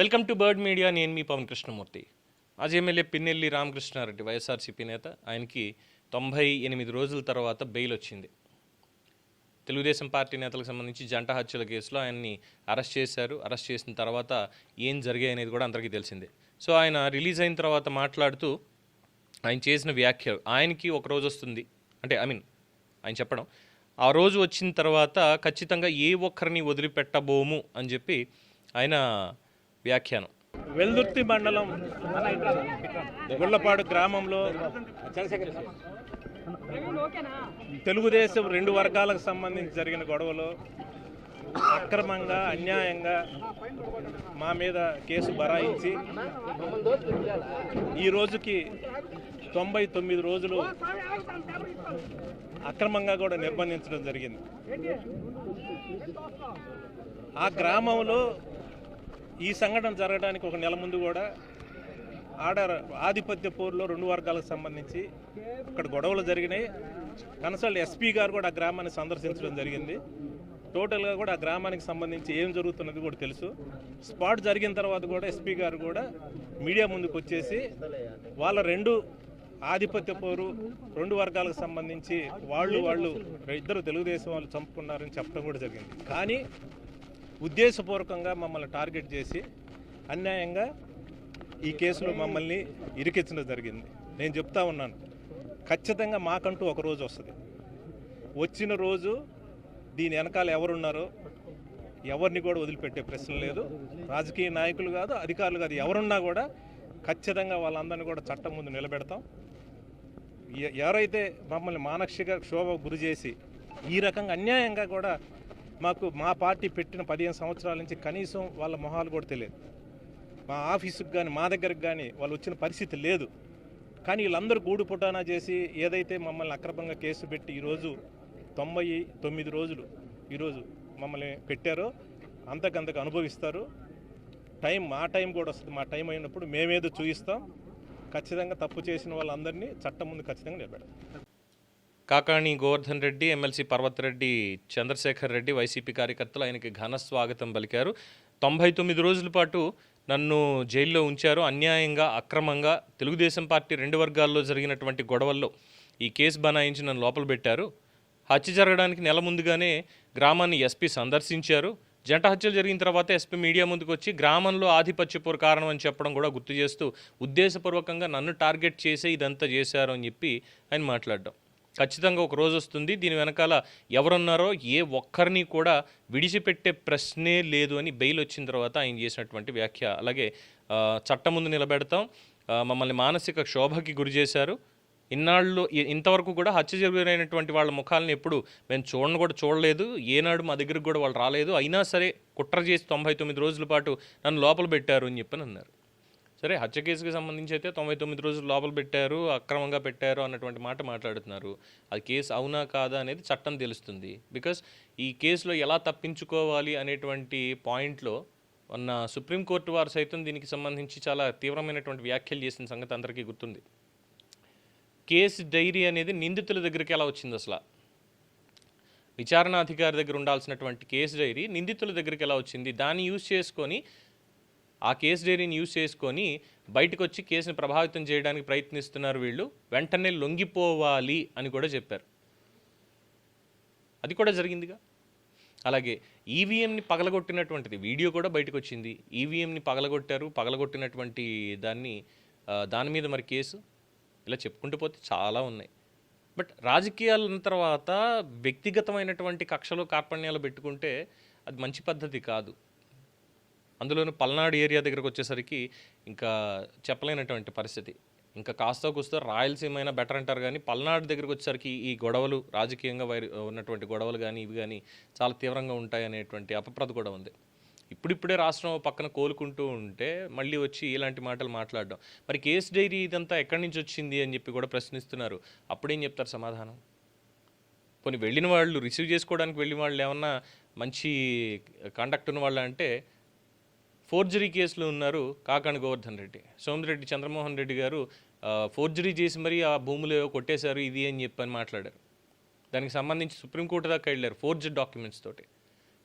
Welcome to bird media. నేను మీ పవన్ కృష్ణమూర్తి. మాజీ MLA Pinnelli Ramakrishna Reddy YSRCP నేత, ఆయనకి 98 రోజుల తర్వాత బెయిల్ వచ్చింది. తెలుగుదేశం పార్టీ నేతలకు సంబంధించి జంట హత్యల కేసులో ఆయన్ని అరెస్ట్ చేశారు. అరెస్ట్ చేసిన తర్వాత ఏం జరిగాయి అనేది కూడా అందరికీ తెలిసిందే. సో ఆయన రిలీజ్ అయిన తర్వాత మాట్లాడుతూ ఆయన చేసిన వ్యాఖ్యలు, ఆయనకి ఒక రోజు వస్తుంది అంటే ఆయన చెప్పడం, ఆ రోజు వచ్చిన తర్వాత ఖచ్చితంగా ఏ ఒక్కరిని వదిలిపెట్టబోము అని చెప్పి ఆయన వ్యాఖ్యానం. వెల్దుర్తి మండలం గుళ్ళపాడు గ్రామంలో తెలుగుదేశం 2 వర్గాలకు సంబంధించి జరిగిన గొడవలో అక్రమంగా అన్యాయంగా మా మీద కేసు బరాయించి ఈ రోజుకి 99 రోజులు అక్రమంగా కూడా నిర్బంధించడం జరిగింది. ఆ గ్రామంలో ఈ సంఘటన జరగడానికి ఒక నెల ముందు కూడా ఆధిపత్య పోరులో 2 వర్గాలకు సంబంధించి అక్కడ గొడవలు జరిగినాయి. కన్సల్ట్ ఎస్పీ గారు కూడా ఆ గ్రామాన్ని సందర్శించడం జరిగింది. టోటల్గా కూడా ఆ గ్రామానికి సంబంధించి ఏం జరుగుతున్నది కూడా తెలుసు. స్పాట్ జరిగిన తర్వాత కూడా ఎస్పీ గారు కూడా మీడియా ముందుకు వచ్చేసి వాళ్ళ 2 ఆధిపత్య పోరు 2 వర్గాలకు సంబంధించి వాళ్ళు ఇద్దరు తెలుగుదేశం వాళ్ళు చంపుకున్నారని చెప్పడం కూడా జరిగింది. కానీ ఉద్దేశపూర్వకంగా మమ్మల్ని టార్గెట్ చేసి అన్యాయంగా ఈ కేసులో మమ్మల్ని ఇరికించడం జరిగింది. నేను చెప్తా ఉన్నాను, ఖచ్చితంగా మాకంటూ ఒక రోజు వస్తుంది. వచ్చిన రోజు దీని వెనకాల ఎవరున్నారో ఎవరిని కూడా వదిలిపెట్టే ప్రశ్న లేదు. రాజకీయ నాయకులు కాదు, అధికారులు కాదు, ఎవరున్నా కూడా ఖచ్చితంగా వాళ్ళందరినీ కూడా చట్టం ముందు నిలబెడతాం. ఎవరైతే మమ్మల్ని మానసిక క్షోభ గురి చేసి ఈ రకంగా అన్యాయంగా కూడా మా పార్టీ పెట్టిన 15 సంవత్సరాల నుంచి కనీసం వాళ్ళ మొహాలు కూడా తెలియదు. మా ఆఫీసుకు కానీ మా దగ్గరకు కానీ వాళ్ళు వచ్చిన పరిస్థితి లేదు. కానీ వీళ్ళందరూ గూడు పుటానా చేసి ఏదైతే మమ్మల్ని అక్రమంగా కేసు పెట్టి ఈరోజు 99 రోజులు ఈరోజు మమ్మల్ని పెట్టారో అంతకంతకు అనుభవిస్తారు. మా టైం కూడా వస్తుంది. మా టైం అయినప్పుడు మేమేదో చూపిస్తాం. ఖచ్చితంగా తప్పు చేసిన వాళ్ళందరినీ చట్టం ముందు ఖచ్చితంగా నిలబెడతాం. కాకాణి గోవర్ధన్ రెడ్డి, ఎమ్మెల్సీ పర్వతరెడ్డి చంద్రశేఖర్ రెడ్డి, వైసీపీ కార్యకర్తలు ఆయనకి ఘన స్వాగతం పలికారు. 99 రోజుల పాటు నన్ను జైల్లో ఉంచారు, అన్యాయంగా అక్రమంగా తెలుగుదేశం పార్టీ 2 వర్గాల్లో జరిగినటువంటి గొడవల్లో ఈ కేసు బనాయించి నన్ను లోపల పెట్టారు. హత్య జరగడానికి నెల ముందుగానే గ్రామాన్ని ఎస్పీ సందర్శించారు. జంట హత్యలు జరిగిన తర్వాత ఎస్పీ మీడియా ముందుకు వచ్చి గ్రామంలో ఆధిపత్యపూర్ కారణం అని చెప్పడం కూడా గుర్తు చేస్తూ ఉద్దేశపూర్వకంగా నన్ను టార్గెట్ చేసే ఇదంతా చేశారు అని చెప్పి ఆయన మాట్లాడడం. ఖచ్చితంగా ఒక రోజు వస్తుంది, దీని వెనకాల ఎవరున్నారో ఏ ఒక్కరిని కూడా విడిచిపెట్టే ప్రశ్నే లేదు అని బెయిల్ వచ్చిన తర్వాత ఆయన చేసినటువంటి వ్యాఖ్య. అలాగే చట్టం ముందు నిలబెడతాం, మమ్మల్ని మానసిక క్షోభకి గురి చేశారు, ఇంతవరకు కూడా హత్య జరిగినటువంటి వాళ్ళ ముఖాలను ఎప్పుడు మేము చూడలేదు, ఏనాడు మా దగ్గరకు కూడా వాళ్ళు రాలేదు, అయినా సరే కుట్ర చేసి 99 రోజుల పాటు నన్ను లోపల పెట్టారు అని చెప్పని అన్నారు. సరే, హత్య కేసుకి సంబంధించి అయితే 99 రోజులు లోపల పెట్టారు, అక్రమంగా పెట్టారు అన్నటువంటి మాట మాట్లాడుతున్నారు. అది కేసు అవునా కాదా అనేది చట్టం తెలుస్తుంది. బికాస్ ఈ కేసులో ఎలా తప్పించుకోవాలి అనేటువంటి పాయింట్లో ఉన్న సుప్రీంకోర్టు వారు సైతం దీనికి సంబంధించి చాలా తీవ్రమైనటువంటి వ్యాఖ్యలు చేసిన సంగతి అందరికీ గుర్తుంది. కేసు డైరీ అనేది నిందితుల దగ్గరికి ఎలా వచ్చింది? అసలు విచారణాధికారి దగ్గర ఉండాల్సినటువంటి కేసు డైరీ నిందితుల దగ్గరికి ఎలా వచ్చింది? దాన్ని యూజ్ చేసుకొని, ఆ కేసు డైరీని యూజ్ చేసుకొని బయటకు వచ్చి కేసుని ప్రభావితం చేయడానికి ప్రయత్నిస్తున్నారు వీళ్ళు, వెంటనే లొంగిపోవాలి అని కూడా చెప్పారు. అది కూడా జరిగిందిగా. అలాగే ఈవీఎంని పగలగొట్టినటువంటిది వీడియో కూడా బయటకు వచ్చింది. ఈవీఎంని పగలగొట్టినటువంటి దాని మీద మరి కేసు, ఇలా చెప్పుకుంటూ పోతే చాలా ఉన్నాయి. బట్ రాజకీయాలు ఉన్న తర్వాత వ్యక్తిగతమైనటువంటి కక్షలు కార్పణ్యాలు పెట్టుకుంటే అది మంచి పద్ధతి కాదు. అందులోనూ పల్నాడు ఏరియా దగ్గరకు వచ్చేసరికి ఇంకా చెప్పలేనటువంటి పరిస్థితి. ఇంకా కాస్త కూస్తో రాయలసీమ అయినా బెటర్ అంటారు, కానీ పల్నాడు దగ్గరకు వచ్చేసరికి ఈ గొడవలు, రాజకీయంగా ఉన్నటువంటి గొడవలు కానీ ఇవి కానీ చాలా తీవ్రంగా ఉంటాయి అనేటువంటి అపప్రద కూడా ఉంది. ఇప్పుడిప్పుడే రాష్ట్రం పక్కన కోలుకుంటూ ఉంటే మళ్ళీ వచ్చి ఇలాంటి మాటలు మాట్లాడడం. మరి కేసు డైరీ ఇదంతా ఎక్కడి నుంచి వచ్చింది అని చెప్పి కూడా ప్రశ్నిస్తున్నారు. అప్పుడేం చెప్తారు సమాధానం? కొన్ని వెళ్ళిన వాళ్ళు, రిసీవ్ చేసుకోవడానికి వెళ్ళిన వాళ్ళు ఏమన్నా మంచి కండక్ట్ ఉన్న వాళ్ళు అంటే, ఫోర్జరీ కేసులో ఉన్నారు కాకాణి గోవర్ధన్ రెడ్డి, సోమిరెడ్డి చంద్రమోహన్ రెడ్డి గారు ఫోర్జరీ చేసి మరి ఆ భూములు కొట్టేశారు ఇది అని చెప్పని మాట్లాడారు. దానికి సంబంధించి సుప్రీంకోర్టు దాకా వెళ్ళారు ఫోర్జ్డ్ డాక్యుమెంట్స్ తోటి.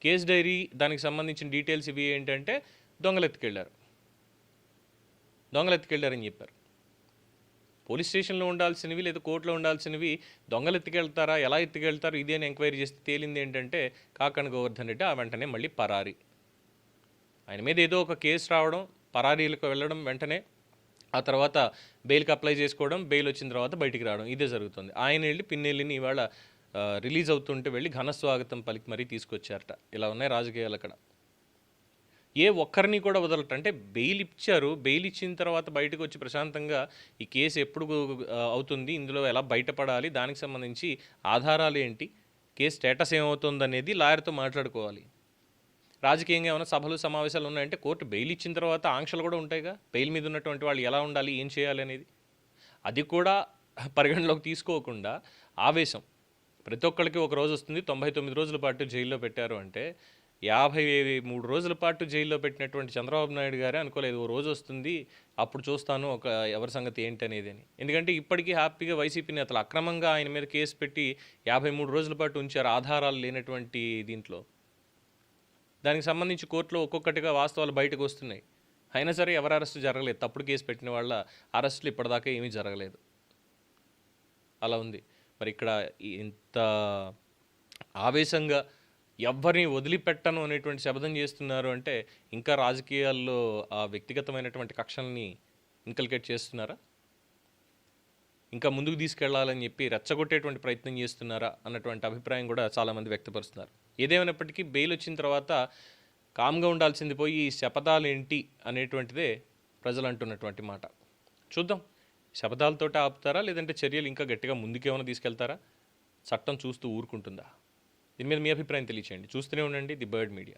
కేస్ డైరీ దానికి సంబంధించిన డీటెయిల్స్ ఇవి ఏంటంటే దొంగలెత్తుకెళ్ళారు. దొంగలు ఎత్తుకెళ్ళారని చెప్పారు. పోలీస్ స్టేషన్లో ఉండాల్సినవి లేదా కోర్టులో ఉండాల్సినవి దొంగలు ఎత్తుకెళ్తారా, ఎలా ఎత్తుకెళ్తారు ఇది అని ఎంక్వైరీ చేస్తే తేలింది ఏంటంటే కాకాణి గోవర్ధన్ రెడ్డి ఆ వెంటనే మళ్ళీ పరారీ. ఆయన మీద ఏదో ఒక కేసు రావడం, పరారీలకు వెళ్ళడం, వెంటనే ఆ తర్వాత బెయిల్కి అప్లై చేసుకోవడం, బెయిల్ వచ్చిన తర్వాత బయటికి రావడం, ఇదే జరుగుతుంది. ఆయన వెళ్ళి పిన్నెల్లిని ఇవాళ రిలీజ్ అవుతుంటే వెళ్ళి ఘన స్వాగతం పలికి మరీ తీసుకొచ్చారట. ఇలా ఉన్నాయి రాజకీయాలు అక్కడ. ఏ ఒక్కరిని కూడా వదలట. అంటే బెయిల్ ఇచ్చారు, బెయిల్ ఇచ్చిన తర్వాత బయటకు వచ్చి ప్రశాంతంగా ఈ కేసు ఎప్పుడు అవుతుంది, ఇందులో ఎలా బయటపడాలి, దానికి సంబంధించి ఆధారాలు ఏంటి, కేసు స్టేటస్ ఏమవుతుంది అనేది లాయర్తో మాట్లాడుకోవాలి. రాజకీయంగా ఏమైనా సభలు సమావేశాలు ఉన్నాయంటే కోర్టు బెయిల్ ఇచ్చిన తర్వాత ఆంక్షలు కూడా ఉంటాయిగా, బెయిల్ మీద ఉన్నటువంటి వాళ్ళు ఎలా ఉండాలి, ఏం చేయాలి అనేది. అది కూడా పరిగణలోకి తీసుకోకుండా ఆవేశం. ప్రతి ఒక్కరికి ఒక రోజు వస్తుంది, 99 రోజుల పాటు జైల్లో పెట్టారు అంటే 53 రోజుల పాటు జైల్లో పెట్టినటువంటి చంద్రబాబు నాయుడు గారే అనుకోలేదు ఓ రోజు వస్తుంది అప్పుడు చూస్తాను ఒక ఎవరి సంగతి ఏంటి అనేది అని. ఎందుకంటే ఇప్పటికీ హ్యాపీగా వైసీపీ నేతలు అక్రమంగా ఆయన మీద కేసు పెట్టి 53 రోజుల పాటు ఉంచారు ఆధారాలు లేనటువంటి దీంట్లో. దానికి సంబంధించి కోర్టులో ఒక్కొక్కటిగా వాస్తవాలు బయటకు వస్తున్నాయి. అయినా సరే ఎవరు అరెస్టు జరగలేదు. తప్పుడు కేసు పెట్టిన వాళ్ళ అరెస్టులు ఇప్పటిదాకా ఏమీ జరగలేదు. అలా ఉంది. మరి ఇక్కడ ఇంత ఆవేశంగా ఎవ్వరిని వదిలిపెట్టను అనేటువంటి శపథం చేస్తున్నారు అంటే ఇంకా రాజకీయాల్లో ఆ వ్యక్తిగతమైనటువంటి కక్షల్ని ఇంకల్కేట్ చేస్తున్నారా, ఇంకా ముందుకు తీసుకెళ్లాలని చెప్పి రెచ్చగొట్టేటువంటి ప్రయత్నం చేస్తున్నారా అన్నటువంటి అభిప్రాయం కూడా చాలామంది వ్యక్తపరుస్తున్నారు. ఏదేమైనప్పటికీ బెయిల్ వచ్చిన తర్వాత కామ్గా ఉండాల్సింది పోయి ఈ శపథాలు ఏంటి అనేటువంటిదే ప్రజలు అంటున్నటువంటి మాట. చూద్దాం, శపథాలతోటి ఆపుతారా లేదంటే చర్యలు ఇంకా గట్టిగా ముందుకేమైనా తీసుకెళ్తారా, చట్టం చూస్తూ ఊరుకుంటుందా? దీని మీద మీ అభిప్రాయం తెలియచేయండి. చూస్తూనే ఉండండి ది బర్డ్ మీడియా.